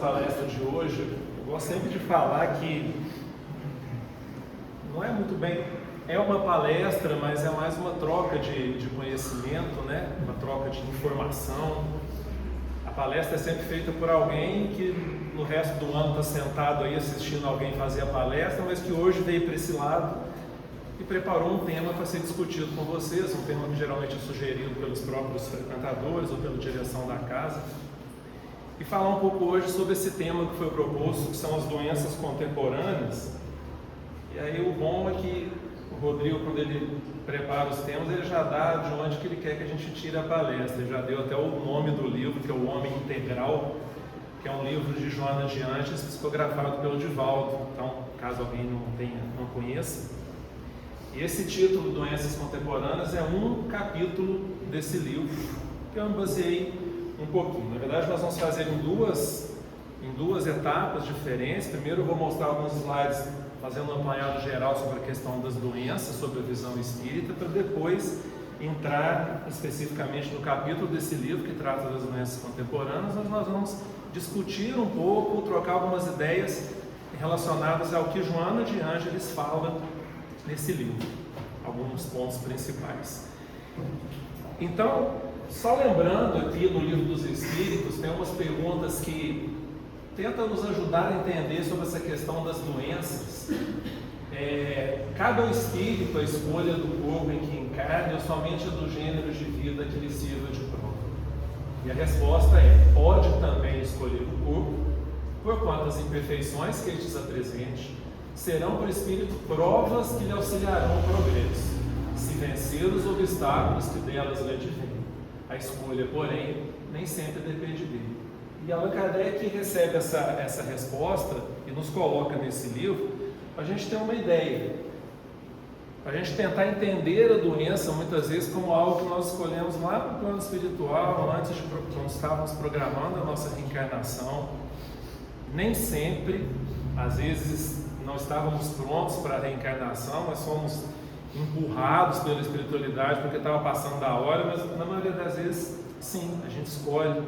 palestra de hoje, eu gosto sempre de falar que não é muito bem, é uma palestra, mas é mais uma troca de conhecimento, né? Uma troca de informação. A palestra é sempre feita por alguém que no resto do ano está sentado aí assistindo alguém fazer a palestra, mas que hoje veio para esse lado e preparou um tema para ser discutido com vocês, um tema que geralmente é sugerido pelos próprios frequentadores ou pela direção da casa. E falar um pouco hoje sobre esse tema que foi proposto, que são as doenças contemporâneas. E aí o bom é que o Rodrigo, quando ele prepara os temas, ele já dá de onde que ele quer que a gente tire a palestra. Ele já deu até o nome do livro, que é O Homem Integral, que é um livro de Joana de Angeles, psicografado pelo Divaldo. Então, caso alguém não conheça. E esse título, Doenças Contemporâneas, é um capítulo desse livro, que eu me baseei um pouquinho. Na verdade, nós vamos fazer em duas etapas diferentes. Primeiro eu vou mostrar alguns slides fazendo um apanhado geral sobre a questão das doenças, sobre a visão espírita, para depois entrar especificamente no capítulo desse livro que trata das doenças contemporâneas, onde nós vamos discutir um pouco, trocar algumas ideias relacionadas ao que Joana de Angeles fala nesse livro, alguns pontos principais. Então, só lembrando aqui no Livro dos Espíritos, tem umas perguntas que tentam nos ajudar a entender sobre essa questão das doenças. Cabe ao espírito a escolha do corpo em que encarne ou somente do gênero de vida que lhe sirva de prova? E a resposta é: pode também escolher o corpo, porquanto as imperfeições que estes apresente serão para o espírito provas que lhe auxiliarão no progresso, se vencer os obstáculos que delas lhe advêm. A escolha, porém, nem sempre depende dele. E Allan Kardec recebe essa resposta e nos coloca nesse livro para a gente ter uma ideia, para a gente tentar entender a doença muitas vezes como algo que nós escolhemos lá no plano espiritual, quando estávamos programando a nossa reencarnação. Nem sempre, às vezes, não estávamos prontos para a reencarnação, mas fomos empurrados pela espiritualidade porque estava passando da hora, mas na maioria das vezes, sim, a gente escolhe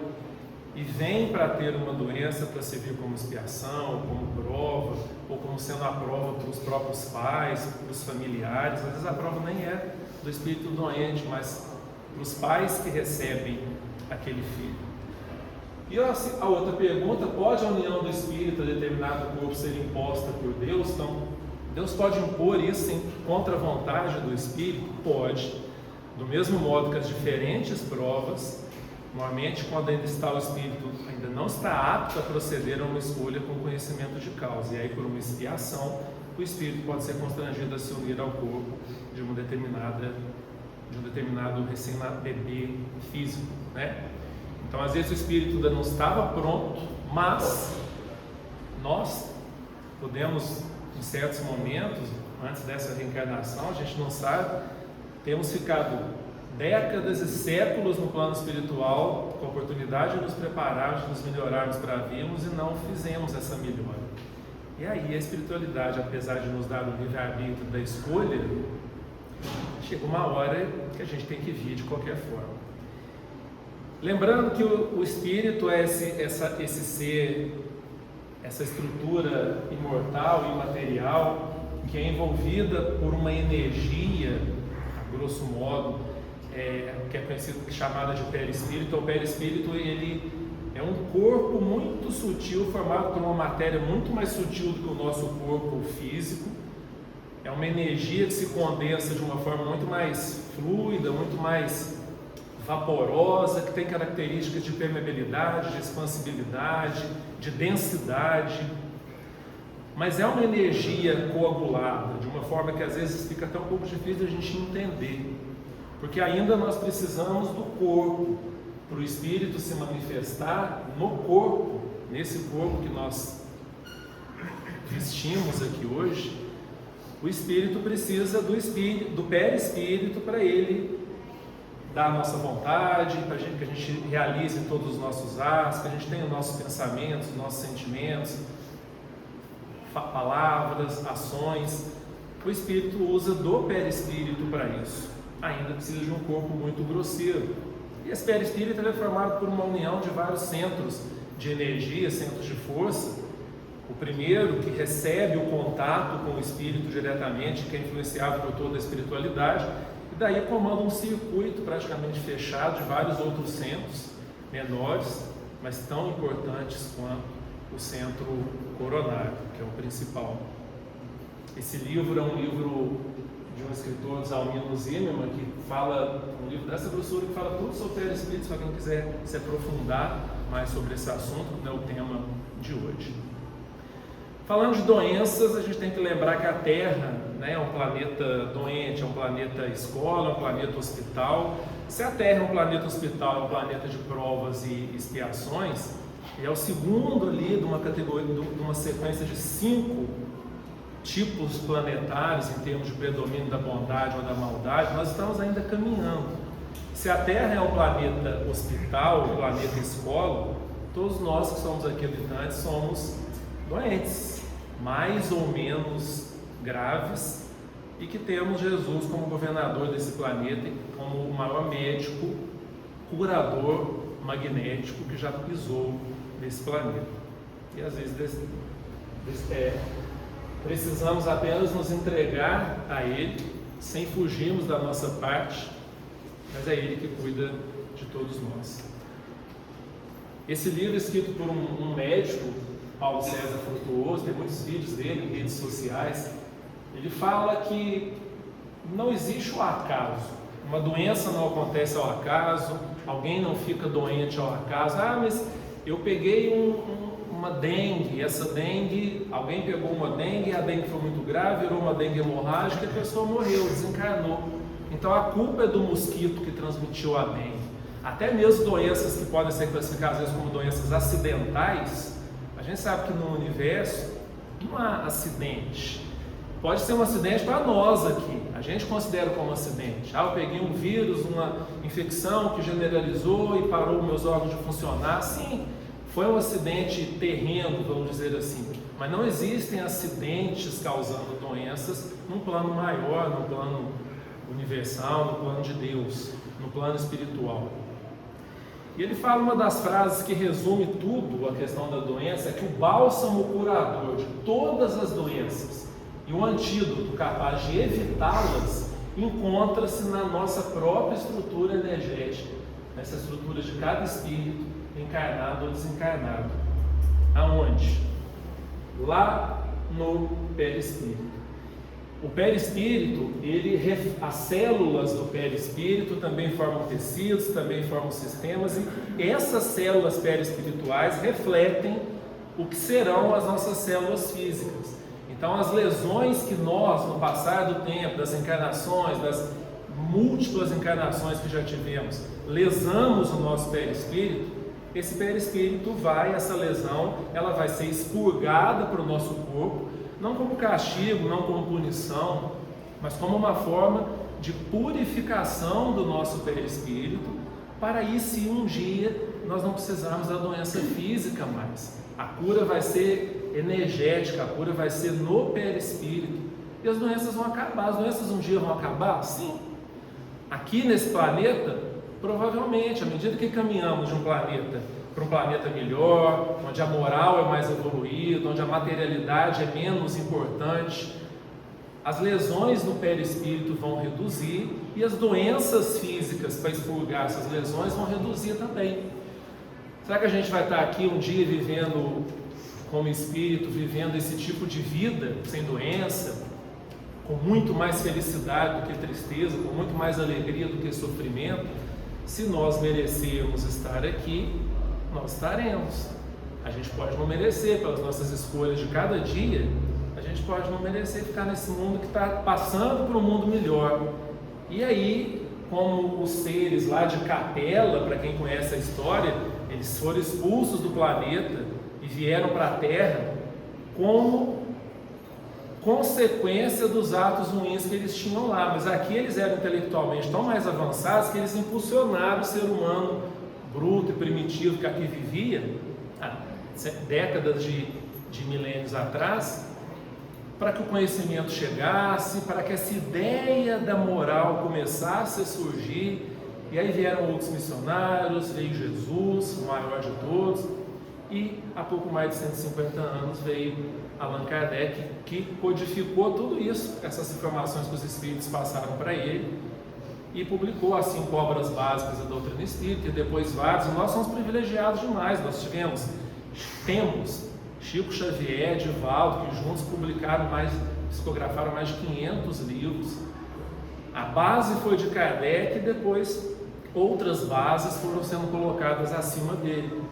e vem para ter uma doença para servir como expiação, como prova, ou como sendo a prova para os próprios pais, para os familiares. Às vezes a prova nem é do espírito doente, mas para os pais que recebem aquele filho. E a outra pergunta: pode a união do espírito a determinado corpo ser imposta por Deus? Então, Deus pode impor isso contra a vontade do espírito? Pode. Do mesmo modo que as diferentes provas, normalmente quando ainda está o espírito, ainda não está apto a proceder a uma escolha com conhecimento de causa, e aí por uma expiação, o espírito pode ser constrangido a se unir ao corpo de um determinado recém-bebê físico, né? Então, às vezes o espírito ainda não estava pronto, mas nós podemos, em certos momentos, antes dessa reencarnação, a gente não sabe, temos ficado décadas e séculos no plano espiritual com a oportunidade de nos preparar, de nos melhorarmos para virmos, e não fizemos essa melhora. E aí a espiritualidade, apesar de nos dar o livre-arbítrio da escolha, chega uma hora que a gente tem que vir de qualquer forma. Lembrando que o espírito é esse ser, essa estrutura imortal, imaterial, que é envolvida por uma energia, a grosso modo, que é chamada de perispírito. O perispírito, ele é um corpo muito sutil, formado por uma matéria muito mais sutil do que o nosso corpo físico. É uma energia que se condensa de uma forma muito mais fluida, muito mais vaporosa, que tem características de permeabilidade, de expansibilidade, de densidade, mas é uma energia coagulada, de uma forma que às vezes fica até um pouco difícil a gente entender, porque ainda nós precisamos do corpo para o espírito se manifestar no corpo, nesse corpo que nós vestimos aqui hoje. O espírito precisa do perispírito para ele dar a nossa vontade, para que a gente realize todos os nossos atos, que a gente tenha os nossos pensamentos, os nossos sentimentos, palavras, ações. O espírito usa do perispírito para isso. Ainda precisa de um corpo muito grosseiro. E esse perispírito é formado por uma união de vários centros de energia, centros de força. O primeiro, que recebe o contato com o espírito diretamente, que é influenciado por toda a espiritualidade, e daí comanda um circuito praticamente fechado de vários outros centros menores, mas tão importantes quanto o centro coronário, que é o principal. Esse livro é um livro de um escritor, Zalmino Zimmermann, que fala, um livro dessa grossura, que fala tudo sobre perispírito, para quem quiser se aprofundar mais sobre esse assunto, que não é o tema de hoje. Falando de doenças, a gente tem que lembrar que a Terra, né, é um planeta doente, é um planeta escola, é um planeta hospital. Se a Terra é um planeta hospital, é um planeta de provas e expiações, e é o segundo ali de uma categoria, de uma sequência de 5 tipos planetários em termos de predomínio da bondade ou da maldade, nós estamos ainda caminhando. Se a Terra é um planeta hospital, um planeta escola, todos nós que somos aqui habitantes somos doentes, mais ou menos graves, e que temos Jesus como governador desse planeta, como o maior médico, curador magnético que já pisou nesse planeta. E às vezes precisamos apenas nos entregar a Ele, sem fugirmos da nossa parte, mas é Ele que cuida de todos nós. Esse livro é escrito por um médico, Paulo César Frutuoso, tem muitos vídeos dele em redes sociais. Ele fala que não existe o acaso, uma doença não acontece ao acaso, alguém não fica doente ao acaso. Mas eu peguei uma dengue, essa dengue, alguém pegou uma dengue, a dengue foi muito grave, virou uma dengue hemorrágica e a pessoa morreu, desencarnou. Então a culpa é do mosquito que transmitiu a dengue. Até mesmo doenças que podem ser classificadas às vezes como doenças acidentais, a gente sabe que no universo não há acidente. Pode ser um acidente para nós aqui, a gente considera como acidente. Eu peguei um vírus, uma infecção que generalizou e parou meus órgãos de funcionar. Sim, foi um acidente terreno, vamos dizer assim. Mas não existem acidentes causando doenças num plano maior, no plano universal, no plano de Deus, no plano espiritual. E ele fala uma das frases que resume tudo, a questão da doença, é que o bálsamo curador de todas as doenças e o antídoto capaz de evitá-las encontra-se na nossa própria estrutura energética, nessa estrutura de cada espírito, encarnado ou desencarnado. Aonde? Lá no perispírito. O perispírito, as células do perispírito também formam tecidos, também formam sistemas, e essas células perispirituais refletem o que serão as nossas células físicas. Então, as lesões que nós, no passar do tempo, das encarnações, das múltiplas encarnações que já tivemos, lesamos o nosso perispírito, esse perispírito essa lesão, ela vai ser expurgada para o nosso corpo, não como castigo, não como punição, mas como uma forma de purificação do nosso perispírito, para aí sim um dia nós não precisarmos da doença física mais. A cura vai ser energética, a cura vai ser no perispírito, e as doenças vão acabar. As doenças um dia vão acabar? Sim. Aqui nesse planeta, provavelmente, à medida que caminhamos de um planeta para um planeta melhor, onde a moral é mais evoluída, onde a materialidade é menos importante, as lesões no perispírito vão reduzir e as doenças físicas para expurgar essas lesões vão reduzir também. Será que a gente vai estar aqui um dia vivendo como espírito, vivendo esse tipo de vida sem doença, com muito mais felicidade do que tristeza, com muito mais alegria do que sofrimento? Se nós merecermos estar aqui, nós estaremos. A gente pode não merecer pelas nossas escolhas de cada dia, a gente pode não merecer ficar nesse mundo que está passando para um mundo melhor. E aí, como os seres lá de Capela, para quem conhece a história, eles foram expulsos do planeta e vieram para a Terra como consequência dos atos ruins que eles tinham lá. Mas aqui eles eram intelectualmente tão mais avançados que eles impulsionaram o ser humano bruto e primitivo que aqui vivia, há décadas de milênios atrás, para que o conhecimento chegasse, para que essa ideia da moral começasse a surgir. E aí vieram outros missionários, veio Jesus, o maior de todos, E há pouco mais de 150 anos veio Allan Kardec, que codificou tudo isso, essas informações que os espíritos passaram para ele, e publicou as 5 obras básicas da doutrina espírita, e depois vários. E nós somos privilegiados demais. Nós temos Chico Xavier, Divaldo, que juntos psicografaram mais de 500 livros. A base foi de Kardec, e depois outras bases foram sendo colocadas acima dele.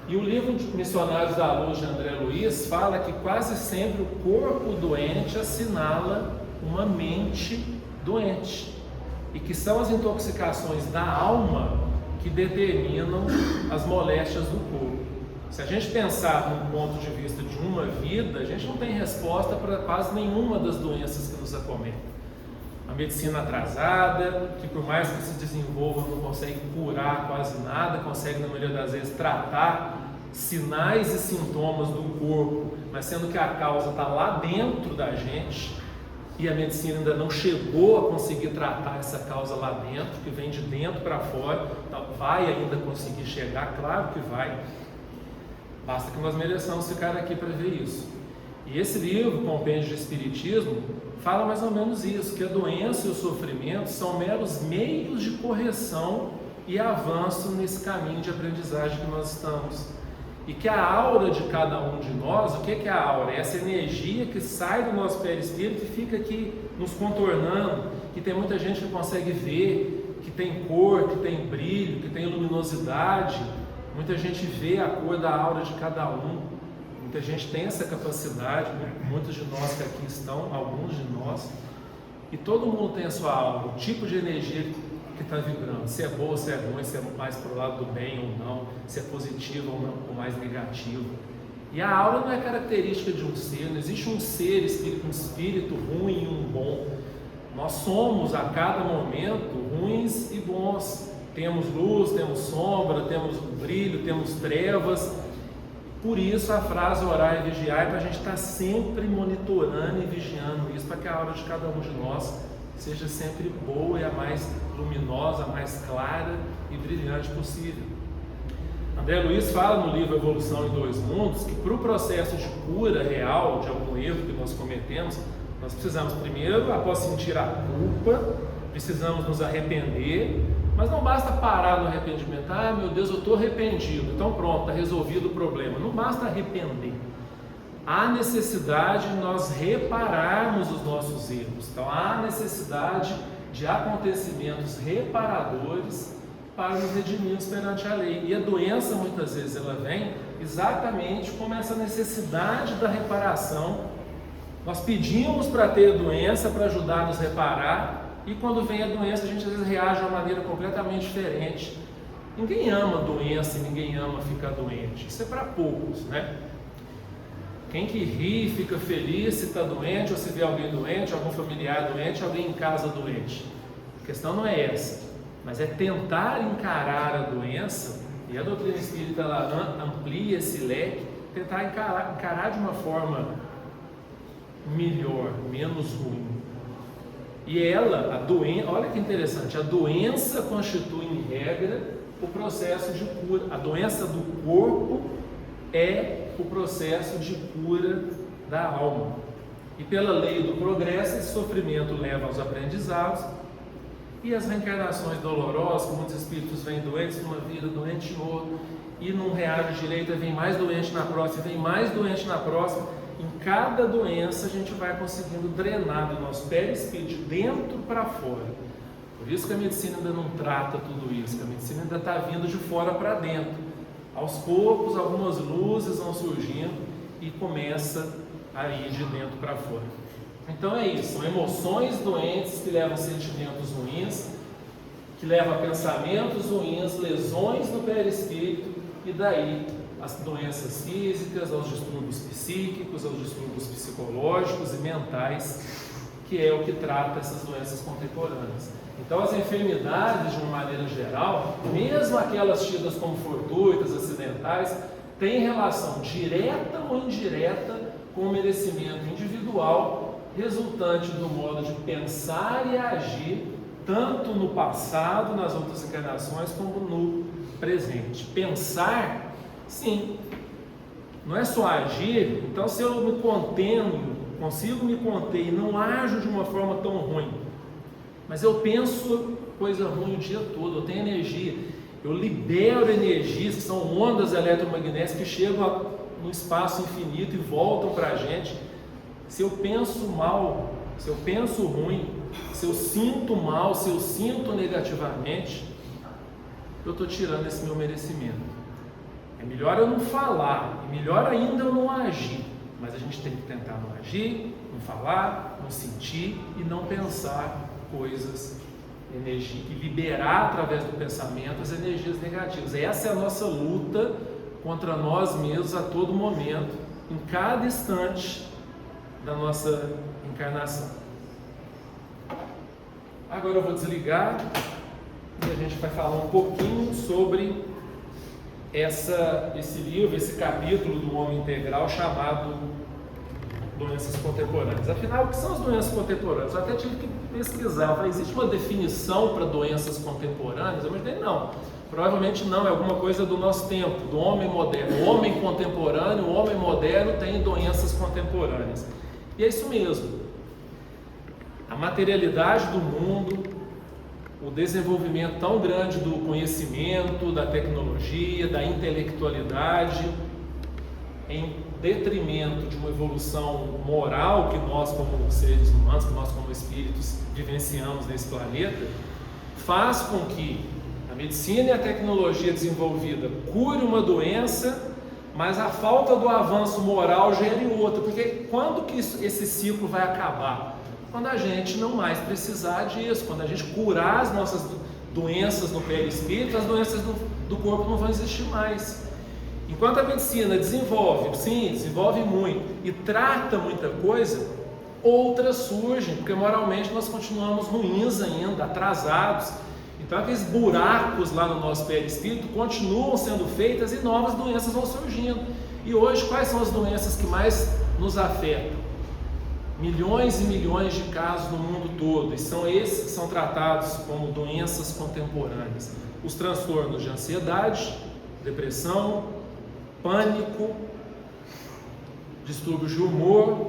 E o livro de Missionários da Luz de André Luiz fala que quase sempre o corpo doente assinala uma mente doente, e que são as intoxicações da alma que determinam as moléstias do corpo. Se a gente pensar num ponto de vista de uma vida, a gente não tem resposta para quase nenhuma das doenças que nos acometem. A medicina atrasada, que por mais que se desenvolva não consegue curar quase nada, consegue na maioria das vezes tratar sinais e sintomas do corpo, mas sendo que a causa está lá dentro da gente, e a medicina ainda não chegou a conseguir tratar essa causa lá dentro, que vem de dentro para fora. Então, vai ainda conseguir chegar, claro que vai, basta que nós mereçamos ficar aqui para ver isso. E esse livro, Compêndio de Espiritismo, fala mais ou menos isso, que a doença e o sofrimento são meros meios de correção e avanço nesse caminho de aprendizagem que nós estamos. E que a aura de cada um de nós, o que é a aura? É essa energia que sai do nosso perispírito e fica aqui nos contornando, que tem muita gente que consegue ver, que tem cor, que tem brilho, que tem luminosidade. Muita gente vê a cor da aura de cada um. Muita gente tem essa capacidade, muitos de nós que aqui estão, alguns de nós, e todo mundo tem a sua aura, o tipo de energia que está vibrando, se é boa, se é ruim, se é mais para o lado do bem ou não, se é positiva ou não, ou mais negativa. E a aura não é característica de um ser, não existe um ser, um espírito ruim e um bom. Nós somos a cada momento ruins e bons. Temos luz, temos sombra, temos brilho, temos trevas. Por isso a frase orar e vigiar é para a gente estar sempre monitorando e vigiando isso, para que a aura de cada um de nós seja sempre boa e a mais luminosa, a mais clara e brilhante possível. André Luiz fala no livro Evolução em Dois Mundos que para o processo de cura real de algum erro que nós cometemos, nós precisamos primeiro, após sentir a culpa, precisamos nos arrepender, mas não basta parar no arrependimento. Ah, meu Deus, eu estou arrependido, então pronto, está resolvido o problema. Não basta arrepender. Há necessidade de nós repararmos os nossos erros. Então há necessidade de acontecimentos reparadores para nos redimirmos perante a lei. E a doença muitas vezes ela vem exatamente como essa necessidade da reparação. Nós pedimos para ter a doença para ajudar a nos reparar, e quando vem a doença a gente às vezes reage de uma maneira completamente diferente. Ninguém ama doença e ninguém ama ficar doente. Isso é para poucos, né? Quem que ri e fica feliz se está doente, ou se vê alguém doente, algum familiar doente, alguém em casa doente. A questão não é essa, mas é tentar encarar a doença, e a doutrina espírita ela amplia esse leque, tentar encarar de uma forma melhor, menos ruim. E ela, a doença, olha que interessante, a doença constitui em regra o processo de cura. A doença do corpo é o processo de cura da alma. E pela lei do progresso, esse sofrimento leva aos aprendizados, e as reencarnações dolorosas, que muitos espíritos vêm doentes numa vida, doente em outra, e não reage direito, vem mais doente na próxima, vem mais doente na próxima. Em cada doença a gente vai conseguindo drenar do nosso perispírito de dentro para fora. Por isso que a medicina ainda não trata tudo isso, que a medicina ainda está vindo de fora para dentro. Aos poucos, algumas luzes vão surgindo e começa a ir de dentro para fora. Então é isso, são emoções doentes que levam a sentimentos ruins, que levam a pensamentos ruins, lesões no perispírito, e daí as doenças físicas, aos distúrbios psíquicos, aos distúrbios psicológicos e mentais, que é o que trata essas doenças contemporâneas. Então as enfermidades, de uma maneira geral, mesmo aquelas tidas como fortuitas, acidentais, têm relação direta ou indireta com o merecimento individual, resultante do modo de pensar e agir tanto no passado, nas outras encarnações, como no presente. Pensar, sim, não é só agir. Então, se eu me contendo, consigo me conter e não ajo de uma forma tão ruim, mas eu penso coisa ruim o dia todo, eu tenho energia, eu libero energias que são ondas eletromagnéticas que chegam no espaço infinito e voltam para a gente. Se eu penso mal, se eu penso ruim, se eu sinto mal, se eu sinto negativamente, eu estou tirando esse meu merecimento. É melhor eu não falar, é melhor ainda eu não agir, mas a gente tem que tentar não agir, não falar, não sentir e não pensar coisas, energia, e liberar através do pensamento as energias negativas. Essa é a nossa luta contra nós mesmos a todo momento, em cada instante da nossa encarnação. Agora eu vou desligar e a gente vai falar um pouquinho sobre esse livro, esse capítulo do Homem Integral chamado Doenças Contemporâneas. Afinal, o que são as doenças contemporâneas? Eu até tive que pesquisar. Falei, existe uma definição para doenças contemporâneas? Eu imaginei, não. Provavelmente não, é alguma coisa do nosso tempo, do homem moderno. O homem contemporâneo, o homem moderno tem doenças contemporâneas. E é isso mesmo. A materialidade do mundo, o desenvolvimento tão grande do conhecimento, da tecnologia, da intelectualidade, em detrimento de uma evolução moral que nós como seres humanos, que nós como espíritos vivenciamos nesse planeta, faz com que a medicina e a tecnologia desenvolvida cure uma doença, mas a falta do avanço moral gere outra. Porque quando que esse ciclo vai acabar? Quando a gente não mais precisar disso, quando a gente curar as nossas doenças no perispírito, as doenças do corpo não vão existir mais. Enquanto a medicina desenvolve, sim, desenvolve muito e trata muita coisa, outras surgem, porque moralmente nós continuamos ruins ainda, atrasados. Então aqueles buracos lá no nosso perispírito continuam sendo feitas e novas doenças vão surgindo. E hoje quais são as doenças que mais nos afetam? Milhões e milhões de casos no mundo todo, e são esses que são tratados como doenças contemporâneas. Os transtornos de ansiedade, depressão, pânico, distúrbios de humor,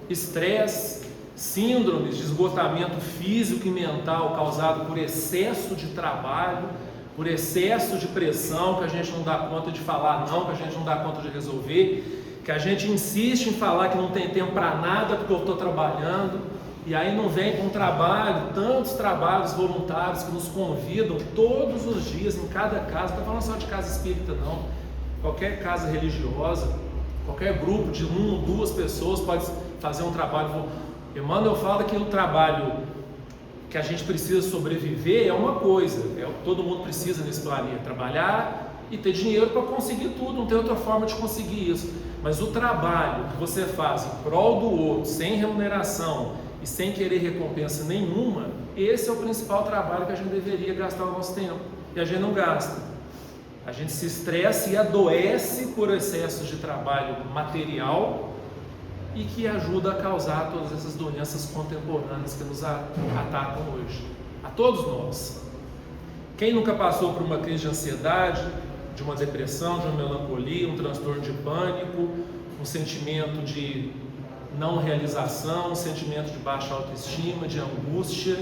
estresse, síndromes de esgotamento físico e mental causado por excesso de trabalho, por excesso de pressão, que a gente não dá conta de falar não, que a gente não dá conta de resolver, que a gente insiste em falar que não tem tempo para nada porque eu estou trabalhando, e aí não vem com trabalho, tantos trabalhos voluntários que nos convidam todos os dias, em cada casa, não estou falando só de casa espírita não, qualquer casa religiosa, qualquer grupo de 1 ou 2 pessoas pode fazer um trabalho. Emmanuel fala que o trabalho que a gente precisa sobreviver é uma coisa, todo mundo precisa nesse planeta, trabalhar e ter dinheiro para conseguir tudo, não tem outra forma de conseguir isso. Mas o trabalho que você faz em prol do outro, sem remuneração e sem querer recompensa nenhuma, esse é o principal trabalho que a gente deveria gastar o nosso tempo, e a gente não gasta. A gente se estressa e adoece por excessos de trabalho material e que ajuda a causar todas essas doenças contemporâneas que nos atacam hoje, a todos nós. Quem nunca passou por uma crise de ansiedade, de uma depressão, de uma melancolia, um transtorno de pânico, um sentimento de não realização, um sentimento de baixa autoestima, de angústia,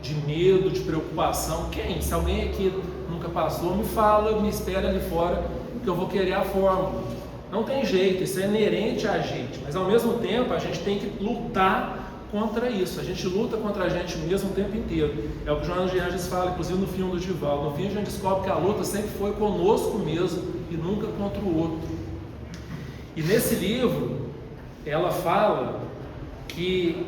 de medo, de preocupação? Quem? Se alguém aqui nunca passou, me fala, me espera ali fora, que eu vou querer a fórmula. Não tem jeito, isso é inerente a gente, mas ao mesmo tempo a gente tem que lutar contra isso. A gente luta contra a gente mesmo o tempo inteiro. É o que o Joana de Angelis fala, inclusive no filme do Divaldo. No fim a gente descobre que a luta sempre foi conosco mesmo e nunca contra o outro. E nesse livro ela fala que,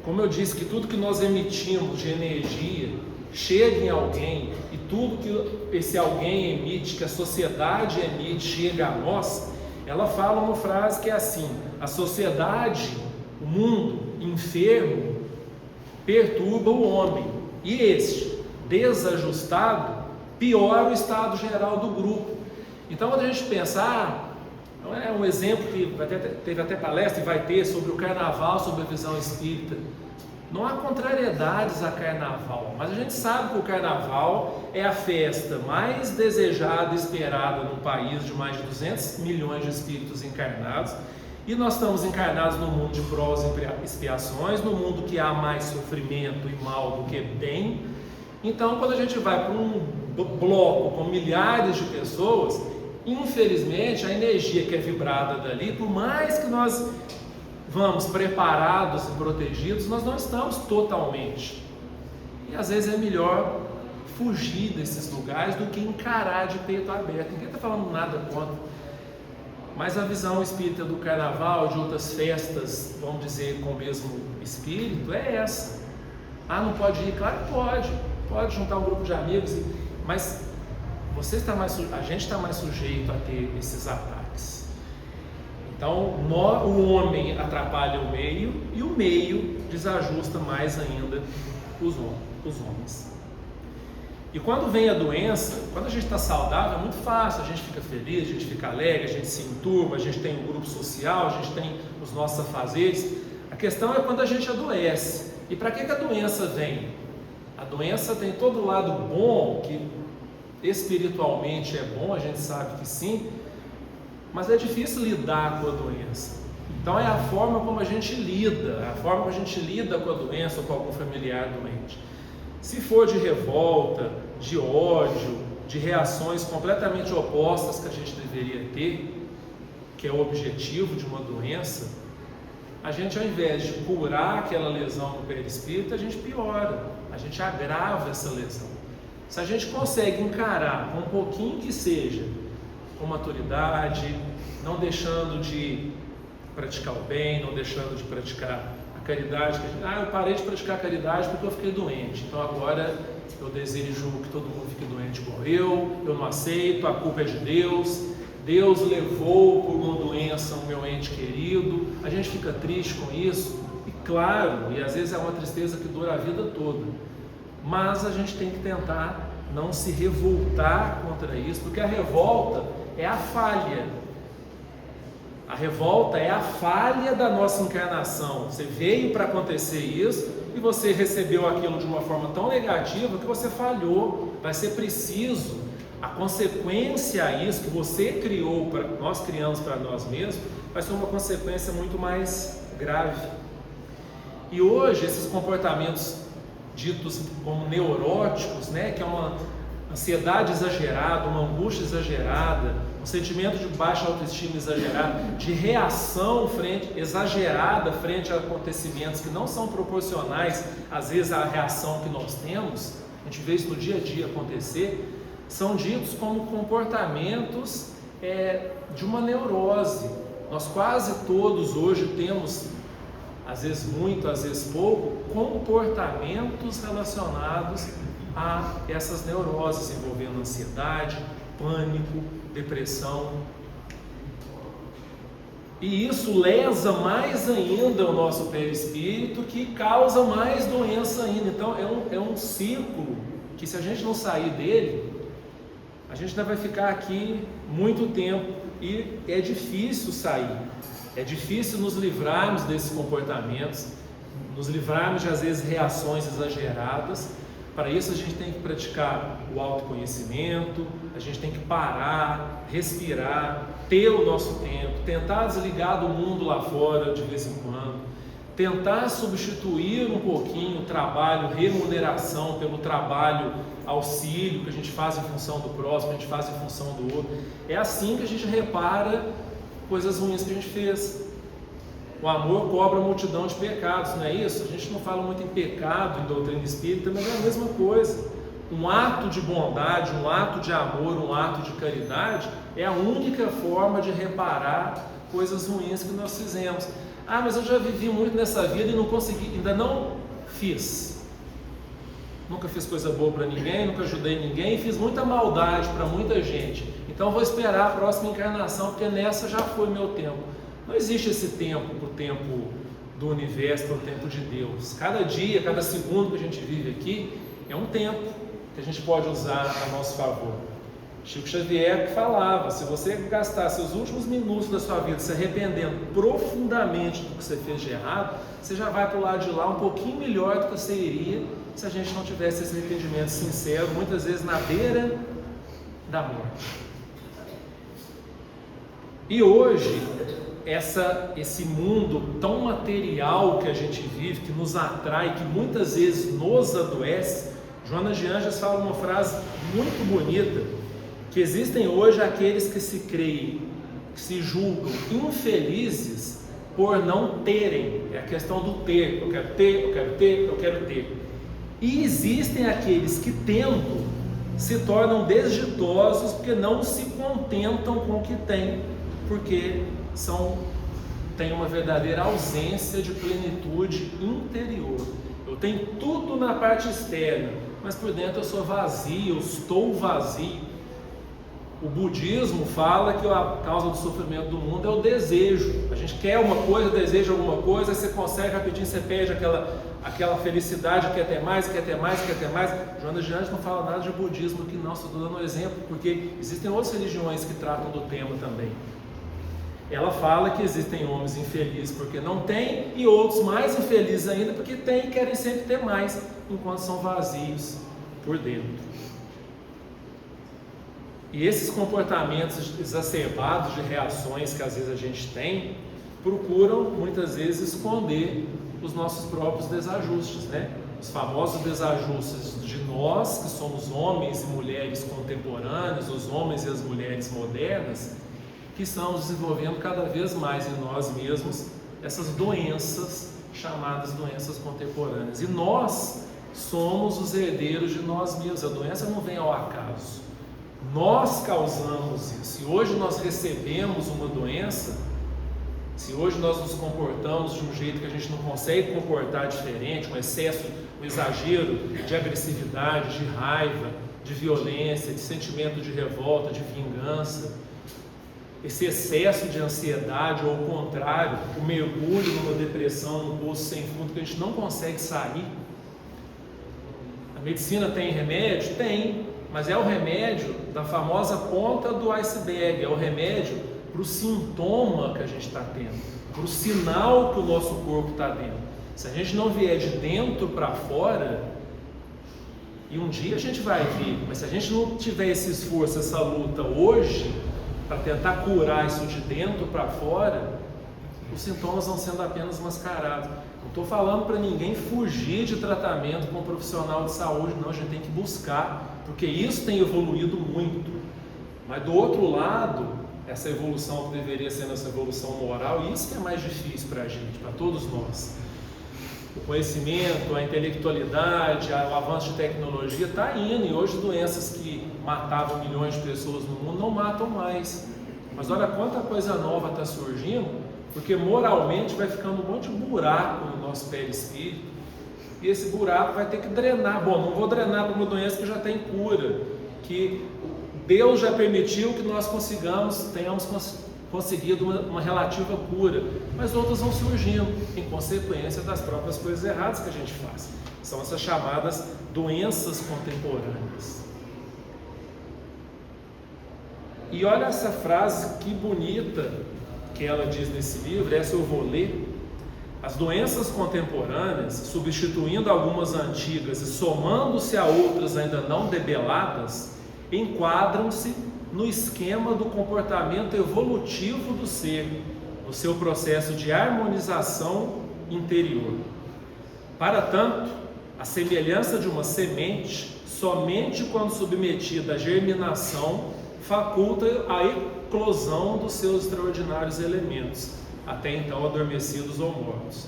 como eu disse, que tudo que nós emitimos de energia chega em alguém, e tudo que esse alguém emite, que a sociedade emite, chega a nós. Ela fala uma frase que é assim: a sociedade, o mundo enfermo perturba o homem, e este desajustado piora o estado geral do grupo. Então quando a gente pensar, é um exemplo que teve até palestra e vai ter sobre o carnaval, sobre a visão espírita. Não há contrariedades a carnaval, mas a gente sabe que o carnaval é a festa mais desejada e esperada num país de mais de 200 milhões de espíritos encarnados, e nós estamos encarnados num mundo de provas e expiações, num mundo que há mais sofrimento e mal do que bem. Então, quando a gente vai para um bloco com milhares de pessoas, infelizmente a energia que é vibrada dali, por mais que nós vamos preparados e protegidos, nós não estamos totalmente. E às vezes é melhor fugir desses lugares do que encarar de peito aberto. Ninguém está falando nada contra, mas a visão espírita do carnaval, de outras festas, vamos dizer, com o mesmo espírito, é essa. Ah, não pode ir? Claro que pode juntar um grupo de amigos, mas a gente está mais sujeito a ter esses ataques. Então, o homem atrapalha o meio e o meio desajusta mais ainda os homens. E quando vem a doença, quando a gente está saudável, é muito fácil, a gente fica feliz, a gente fica alegre, a gente se enturma, a gente tem um grupo social, a gente tem os nossos afazeres. A questão é quando a gente adoece. E para que a doença vem? A doença tem todo o lado bom, que espiritualmente é bom, a gente sabe que sim, mas é difícil lidar com a doença. Então é a forma como a gente lida, com a doença ou com algum familiar doente. Se for de revolta, de ódio, de reações completamente opostas que a gente deveria ter, que é o objetivo de uma doença, a gente, ao invés de curar aquela lesão no perispírito, a gente piora, a gente agrava essa lesão. Se a gente consegue encarar, com um pouquinho que seja, com maturidade, não deixando de praticar o bem, não deixando de praticar a caridade, eu parei de praticar a caridade porque eu fiquei doente, então agora eu desejo que todo mundo fique doente igual eu não aceito, a culpa é de Deus levou por uma doença o meu ente querido, a gente fica triste com isso, e claro, e às vezes é uma tristeza que dura a vida toda, mas a gente tem que tentar não se revoltar contra isso, porque a revolta é a falha. A revolta é a falha da nossa encarnação. Você veio para acontecer isso e você recebeu aquilo de uma forma tão negativa que você falhou. Vai ser preciso, a consequência a isso que você criou, nós criamos para nós mesmos, vai ser uma consequência muito mais grave. E hoje esses comportamentos ditos como neuróticos, que é uma ansiedade exagerada, uma angústia exagerada, um sentimento de baixa autoestima exagerada, de reação exagerada frente a acontecimentos que não são proporcionais, às vezes, à reação que nós temos, a gente vê isso no dia a dia acontecer, são ditos como comportamentos de uma neurose. Nós quase todos hoje temos, às vezes muito, às vezes pouco, comportamentos relacionados a essas neuroses envolvendo ansiedade, pânico, depressão. E isso lesa mais ainda o nosso perispírito, que causa mais doença ainda. Então é um círculo que, se a gente não sair dele, a gente ainda vai ficar aqui muito tempo e é difícil sair. É difícil nos livrarmos desses comportamentos, nos livrarmos de, às vezes, reações exageradas. Para isso a gente tem que praticar o autoconhecimento, a gente tem que parar, respirar, ter o nosso tempo, tentar desligar do mundo lá fora de vez em quando, tentar substituir um pouquinho o trabalho, remuneração pelo trabalho, auxílio que a gente faz em função do próximo, a gente faz em função do outro. É assim que a gente repara coisas ruins que a gente fez. O amor cobra a multidão de pecados, não é isso? A gente não fala muito em pecado em doutrina espírita, mas é a mesma coisa. Um ato de bondade, um ato de amor, um ato de caridade é a única forma de reparar coisas ruins que nós fizemos. Mas eu já vivi muito nessa vida e não consegui, ainda não fiz. Nunca fiz coisa boa para ninguém, nunca ajudei ninguém, fiz muita maldade para muita gente. Então vou esperar a próxima encarnação, porque nessa já foi meu tempo. Não existe esse tempo para o tempo do universo, para o tempo de Deus. Cada dia, cada segundo que a gente vive aqui é um tempo que a gente pode usar a nosso favor. Chico Xavier que falava, se você gastar seus últimos minutos da sua vida se arrependendo profundamente do que você fez de errado, você já vai para o lado de lá um pouquinho melhor do que você iria se a gente não tivesse esse arrependimento sincero, muitas vezes na beira da morte. E hoje, esse mundo tão material que a gente vive, que nos atrai, que muitas vezes nos adoece, Joana de Ângeles fala uma frase muito bonita, que existem hoje aqueles que se creem, que se julgam infelizes por não terem, é a questão do ter, eu quero ter, eu quero ter, eu quero ter. E existem aqueles que tendo, se tornam desditosos porque não se contentam com o que têm, porque têm uma verdadeira ausência de plenitude interior. Eu tenho tudo na parte externa, mas por dentro eu sou vazio, eu estou vazio. O budismo fala que a causa do sofrimento do mundo é o desejo. A gente quer uma coisa, deseja alguma coisa, aí você consegue rapidinho, você perde aquela felicidade, quer ter mais, quer ter mais, quer ter mais. Joana de Ângeles não fala nada de budismo aqui não, estou dando um exemplo, porque existem outras religiões que tratam do tema também. Ela fala que existem homens infelizes porque não têm, e outros mais infelizes ainda porque têm e querem sempre ter mais, enquanto são vazios por dentro. E esses comportamentos exacerbados de reações que às vezes a gente tem, procuram muitas vezes esconder os nossos próprios desajustes, né? Os famosos desajustes de nós, que somos homens e mulheres contemporâneos, os homens e as mulheres modernas, que estão desenvolvendo cada vez mais em nós mesmos essas doenças chamadas doenças contemporâneas. E nós somos os herdeiros de nós mesmos. A doença não vem ao acaso. Nós causamos isso. Se hoje nós recebemos uma doença, se hoje nós nos comportamos de um jeito que a gente não consegue comportar diferente, um excesso, um exagero de agressividade, de raiva, de violência, de sentimento de revolta, de vingança, esse excesso de ansiedade, ou ao contrário, o mergulho numa depressão, num poço sem fundo que a gente não consegue sair. A medicina tem remédio? Tem, mas é o remédio da famosa ponta do iceberg, é o remédio para o sintoma que a gente está tendo, para o sinal que o nosso corpo está tendo. Se a gente não vier de dentro para fora, e um dia a gente vai vir, mas se a gente não tiver esse esforço, essa luta hoje, para tentar curar isso de dentro para fora, os sintomas vão sendo apenas mascarados. Não estou falando para ninguém fugir de tratamento com um profissional de saúde, não, a gente tem que buscar, porque isso tem evoluído muito. Mas do outro lado, essa evolução que deveria ser nossa evolução moral, isso que é mais difícil para a gente, para todos nós. O conhecimento, a intelectualidade, o avanço de tecnologia está indo, e hoje doenças que matavam milhões de pessoas no mundo não matam mais. Mas olha quanta coisa nova está surgindo, porque moralmente vai ficando um monte de buraco no nosso perispírito, e esse buraco vai ter que drenar. Bom, não vou drenar para uma doença que já tem cura, que Deus já permitiu que nós tenhamos conseguido uma relativa cura, mas outras vão surgindo em consequência das próprias coisas erradas que a gente faz. São essas chamadas doenças contemporâneas. E olha essa frase que bonita que ela diz nesse livro, essa eu vou ler. As doenças contemporâneas, substituindo algumas antigas e somando-se a outras ainda não debeladas, enquadram-se no esquema do comportamento evolutivo do ser, no seu processo de harmonização interior. Para tanto, a semelhança de uma semente, somente quando submetida à germinação, faculta a eclosão dos seus extraordinários elementos, até então adormecidos ou mortos.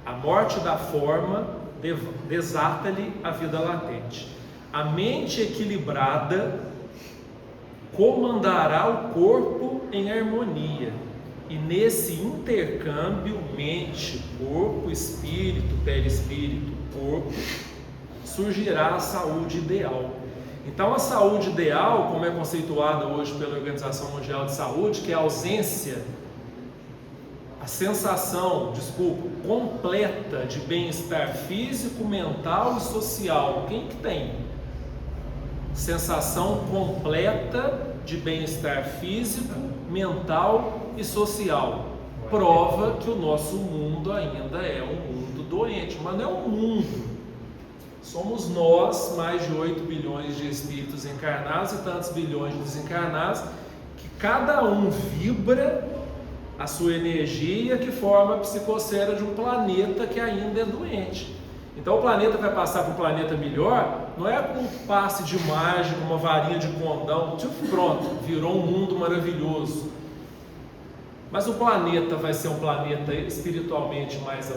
A morte da forma desata-lhe a vida latente. A mente equilibrada comandará o corpo em harmonia, e nesse intercâmbio mente, corpo, espírito, perispírito, corpo, surgirá a saúde ideal. Então a saúde ideal, como é conceituada hoje pela Organização Mundial de Saúde, que é a ausência, a sensação, completa de bem-estar físico, mental e social. Quem que tem? sensação completa de bem-estar físico, mental e social. Prova que o nosso mundo ainda é um mundo doente, mas não é um mundo. Somos nós, mais de 8 bilhões de espíritos encarnados e tantos bilhões de desencarnados, que cada um vibra a sua energia que forma a psicosfera de um planeta que ainda é doente. Então o planeta vai passar para um planeta melhor, não é com um passe de mágica, uma varinha de condão, tipo, pronto, virou um mundo maravilhoso. Mas o planeta vai ser um planeta espiritualmente mais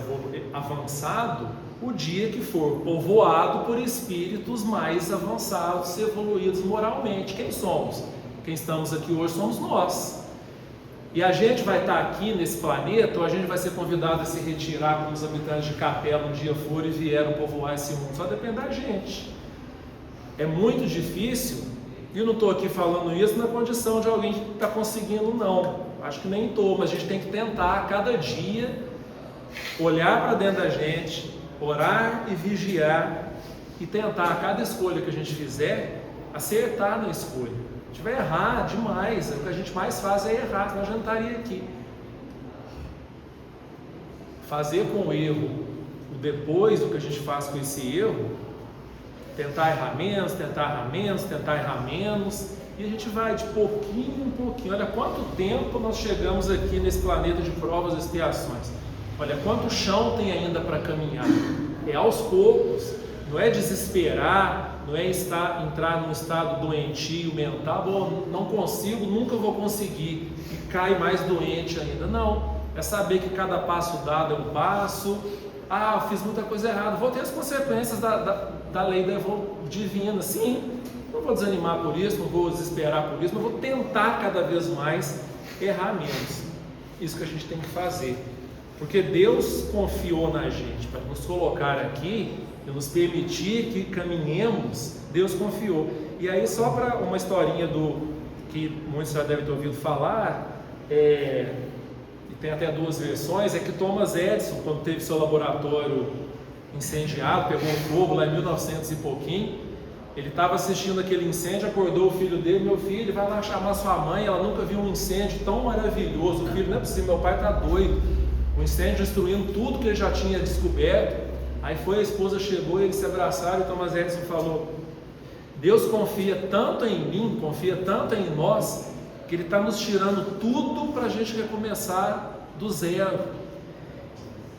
avançado o dia que for povoado por espíritos mais avançados e evoluídos moralmente. Quem somos? Quem estamos aqui hoje somos nós. E a gente vai estar aqui nesse planeta, ou a gente vai ser convidado a se retirar quando os habitantes de Capela um dia forem e vieram povoar esse mundo. Só depende da gente. É muito difícil, e eu não estou aqui falando isso na condição de alguém que está conseguindo, não. Acho que nem estou, mas a gente tem que tentar a cada dia olhar para dentro da gente, orar e vigiar, e tentar a cada escolha que a gente fizer, acertar na escolha. A gente vai errar demais, o que a gente mais faz é errar, senão a gente não estaria aqui. Fazer com o erro o depois do que a gente faz com esse erro, tentar errar menos, tentar errar menos, tentar errar menos, e a gente vai de pouquinho em pouquinho. Olha quanto tempo nós chegamos aqui nesse planeta de provas e expiações. Olha quanto chão tem ainda para caminhar. É aos poucos, não é desesperar, não é entrar num estado doentio mental, bom, não consigo, nunca vou conseguir, e cai mais doente ainda. Não, é saber que cada passo dado é um passo. Eu fiz muita coisa errada, vou ter as consequências da lei divina, sim, não vou desanimar por isso, não vou desesperar por isso, mas vou tentar cada vez mais errar menos. Isso que a gente tem que fazer, porque Deus confiou na gente para nos colocar aqui e nos permitir que caminhemos. Deus confiou. E aí, só para uma historinha que muitos já devem ter ouvido falar, e tem até duas versões, é que Thomas Edison, quando teve seu laboratório incendiado, pegou fogo lá em 1900 e pouquinho, ele estava assistindo aquele incêndio, acordou o filho dele: meu filho, vai lá chamar sua mãe, ela nunca viu um incêndio tão maravilhoso. O filho: não é possível, meu pai está doido, o incêndio destruindo tudo que ele já tinha descoberto. Aí a esposa chegou e eles se abraçaram, e Thomas Edison falou: Deus confia tanto em mim, confia tanto em nós, que Ele está nos tirando tudo para a gente recomeçar do zero.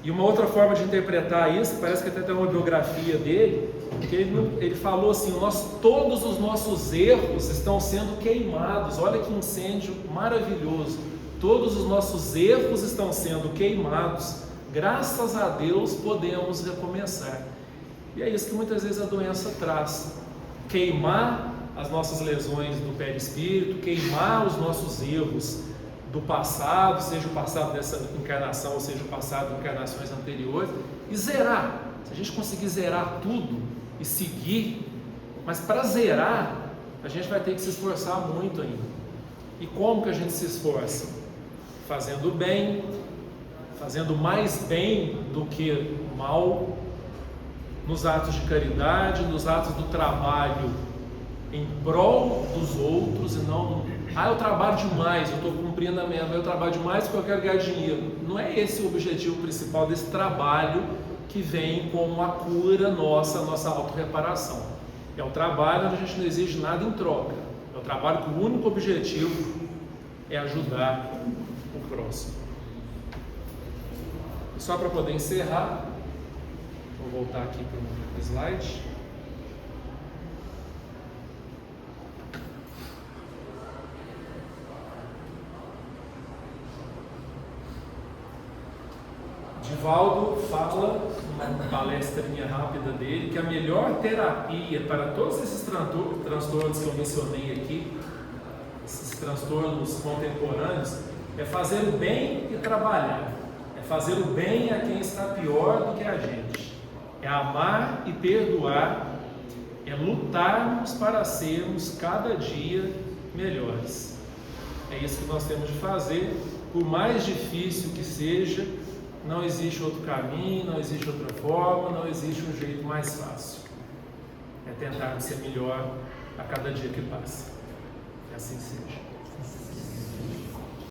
E uma outra forma de interpretar isso, parece que até tem uma biografia dele, que ele falou assim: todos os nossos erros estão sendo queimados. Olha que incêndio maravilhoso! Todos os nossos erros estão sendo queimados. Graças a Deus podemos recomeçar. E é isso que muitas vezes a doença traz: queimar as nossas lesões do perispírito, queimar os nossos erros do passado, seja o passado dessa encarnação ou seja o passado de encarnações anteriores, e zerar. Se a gente conseguir zerar tudo e seguir, mas para zerar a gente vai ter que se esforçar muito ainda. E como que a gente se esforça? Fazendo bem, fazendo mais bem do que mal, nos atos de caridade, nos atos do trabalho em prol dos outros, e não, eu trabalho demais, eu estou cumprindo a minha, eu trabalho demais porque eu quero ganhar dinheiro. Não é esse o objetivo principal desse trabalho que vem como a cura nossa, a nossa autorreparação. É um trabalho onde a gente não exige nada em troca, é um trabalho que o único objetivo é ajudar o próximo. E só para poder encerrar, vou voltar aqui para o slide. Divaldo fala, numa palestrinha rápida dele, que a melhor terapia para todos esses transtornos que eu mencionei aqui, esses transtornos contemporâneos, é fazer o bem e trabalhar. É fazer o bem a quem está pior do que a gente. É amar e perdoar. É lutarmos para sermos cada dia melhores. É isso que nós temos de fazer. Por mais difícil que seja, não existe outro caminho, não existe outra forma, não existe um jeito mais fácil. É tentar ser melhor a cada dia que passa. Que assim seja.